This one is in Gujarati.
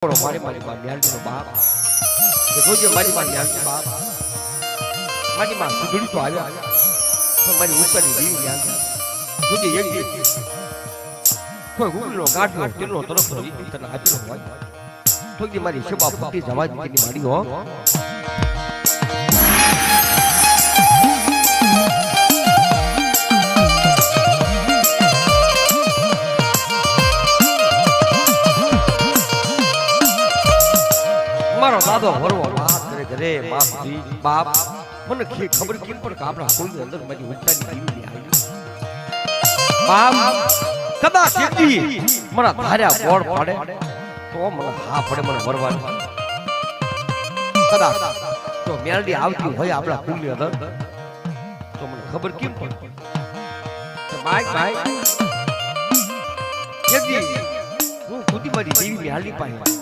મારી મારી માં ન્યાલનો બાપ કે જોજે મારી માં ન્યાલનો બાપ મારી માં સુધડી તો આવ્યા પણ મારી ઉત્તરની દેવી ન્યાલ જોજે એક કોઈ ગુગલો ગાડનો તેનો તરફ તને આપેલો હોય જોજે મારી સેવા ફૂટી જવા દીધી મારી હો મારો દાદો વરવો વાત કરે ઘરે બાપજી બાપ મને ખબર કેમ પણ કે આપણા કોઈની અંદર મારી ઉત્તાની દીવી આવી બાપ કદાચ કેતી મારા ધાર્યા બોળ પડે તો મને હા પડે મને વરવાનું કદાચ તો મેલડી આવતી હોય આપણા કુલની અંદર તો મને ખબર કેમ પડે ભાઈ કેતી હું ખુદી મારી દેવી ની હાલી પાઈ